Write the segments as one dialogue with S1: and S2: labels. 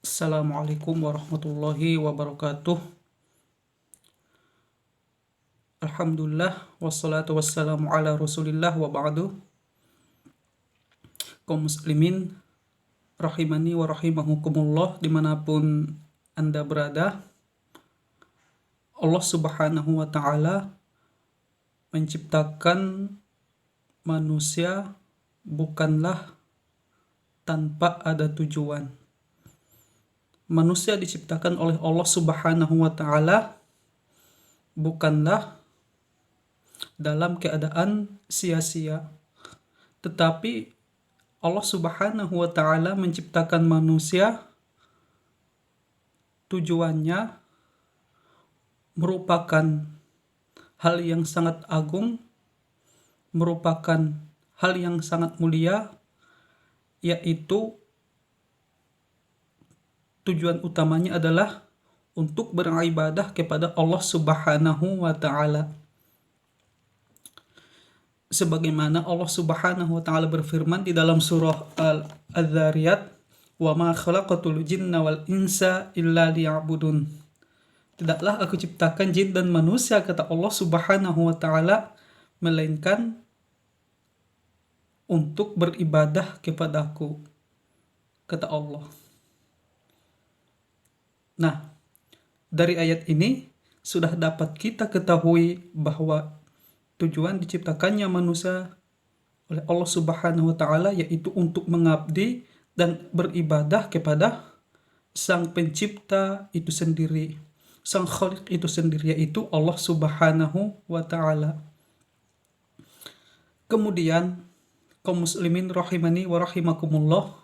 S1: Assalamualaikum warahmatullahi wabarakatuh. Alhamdulillah wassalatu wassalamu ala Rasulillah wa ba'du. Kaum muslimin rahimani wa rahimahukumullah dimanapun Anda berada. Allah Subhanahu wa taala menciptakan manusia bukanlah tanpa ada tujuan. Manusia diciptakan oleh Allah Subhanahu wa taala bukanlah dalam keadaan sia-sia, tetapi Allah Subhanahu wa taala menciptakan manusia tujuannya merupakan hal yang sangat agung, merupakan hal yang sangat mulia, yaitu tujuan utamanya adalah untuk beribadah kepada Allah Subhanahu wa taala. Sebagaimana Allah Subhanahu wa taala berfirman di dalam surah Al-Dzariyat, "Wa ma khalaqatul jinna wal insa illa liya'budun." Tidaklah aku ciptakan jin dan manusia, kata Allah Subhanahu wa taala, melainkan untuk beribadah kepadaku, kata Allah. Nah, dari ayat ini sudah dapat kita ketahui bahwa tujuan diciptakannya manusia oleh Allah Subhanahu wa taala yaitu untuk mengabdi dan beribadah kepada Sang Pencipta itu sendiri, Sang Khaliq itu sendiri, yaitu Allah Subhanahu wa taala. Kemudian kaum muslimin rahimani wa rahimakumullah,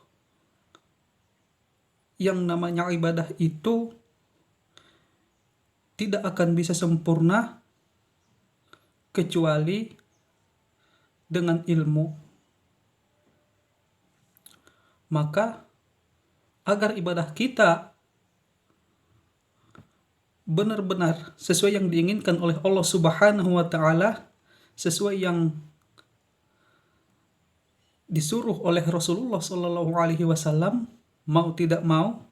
S1: yang namanya ibadah itu tidak akan bisa sempurna kecuali dengan ilmu. Maka agar ibadah kita benar-benar sesuai yang diinginkan oleh Allah Subhanahu wa taala, sesuai yang disuruh oleh Rasulullah sallallahu alaihi wasallam, mau tidak mau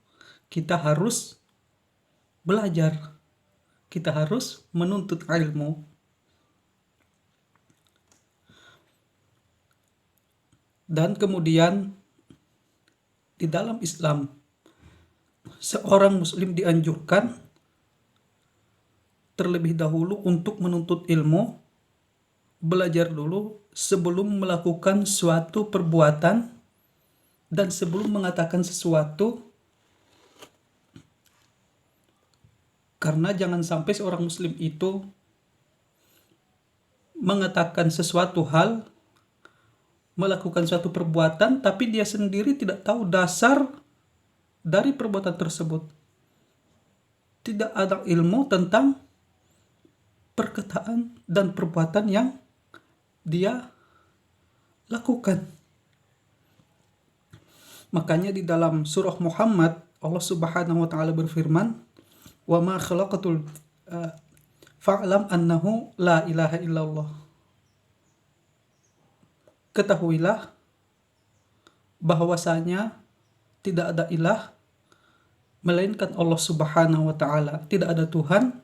S1: kita harus belajar. Kita harus menuntut ilmu. Dan kemudian di dalam Islam seorang muslim dianjurkan terlebih dahulu untuk menuntut ilmu, belajar dulu sebelum melakukan suatu perbuatan dan sebelum mengatakan sesuatu, karena jangan sampai seorang muslim itu mengatakan sesuatu hal, melakukan suatu perbuatan, tapi dia sendiri tidak tahu dasar dari perbuatan tersebut. Tidak ada ilmu tentang perkataan dan perbuatan yang dia lakukan. Makanya di dalam surah Muhammad Allah Subhanahu wa taala berfirman, "Wa ma khalaqatul fa'lam annahu la ilaha illallah." Ketahuilah bahwasanya tidak ada ilah melainkan Allah Subhanahu wa taala. Tidak ada Tuhan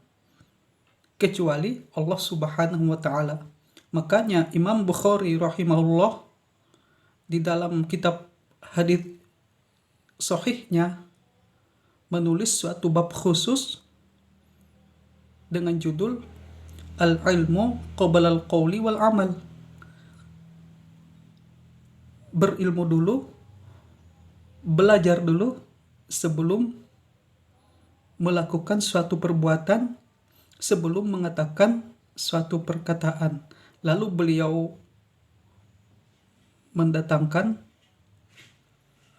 S1: kecuali Allah Subhanahu wa taala. Makanya Imam Bukhari rahimahullah di dalam kitab hadits sahihnya menulis suatu bab khusus dengan judul Al-ilmu qabla al-qawli wal amal. Berilmu dulu, belajar dulu sebelum melakukan suatu perbuatan, sebelum mengatakan suatu perkataan. Lalu beliau mendatangkan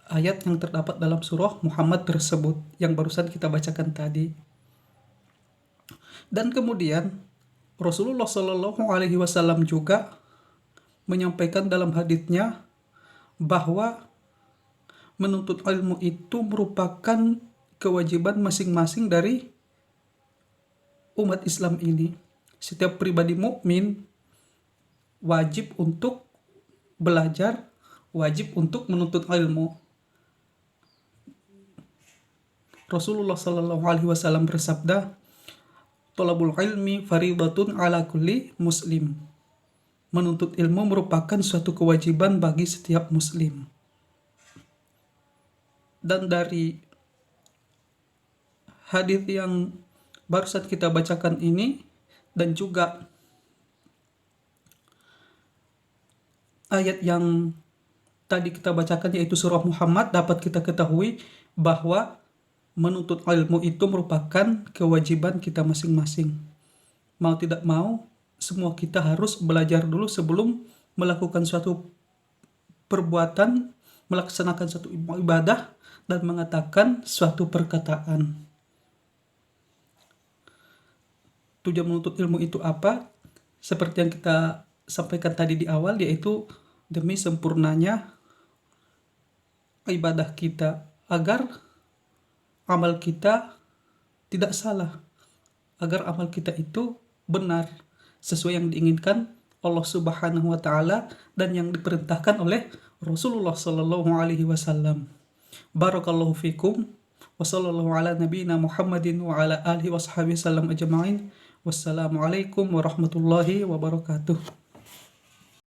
S1: ayat yang terdapat dalam surah Muhammad tersebut yang barusan kita bacakan tadi. Dan kemudian Rasulullah Shallallahu Alaihi Wasallam juga menyampaikan dalam haditsnya bahwa menuntut ilmu itu merupakan kewajiban masing-masing dari umat Islam ini. Setiap pribadi mukmin wajib untuk belajar, wajib untuk menuntut ilmu. Rasulullah Shallallahu Alaihi Wasallam bersabda, "Thalabul ilmi faridatun ala kulli muslim." Menuntut ilmu merupakan suatu kewajiban bagi setiap muslim. Dan dari hadis yang barusan kita bacakan ini dan juga ayat yang tadi kita bacakan yaitu surah Muhammad, dapat kita ketahui bahwa menuntut ilmu itu merupakan kewajiban kita masing-masing. Mau tidak mau, semua kita harus belajar dulu sebelum melakukan suatu perbuatan, melaksanakan suatu ibadah, dan mengatakan suatu perkataan. Tujuan menuntut ilmu itu apa? Seperti yang kita sampaikan tadi di awal, yaitu demi sempurnanya ibadah kita, agar amal kita tidak salah, agar amal kita itu benar sesuai yang diinginkan Allah Subhanahu wa taala dan yang diperintahkan oleh Rasulullah sallallahu alaihi wasallam. Barakallahu fikum wa sallallahu ala nabiyyina Muhammadin wa ala alihi washabihi sallam ajma'in. Wassalamualaikum warahmatullahi wabarakatuh.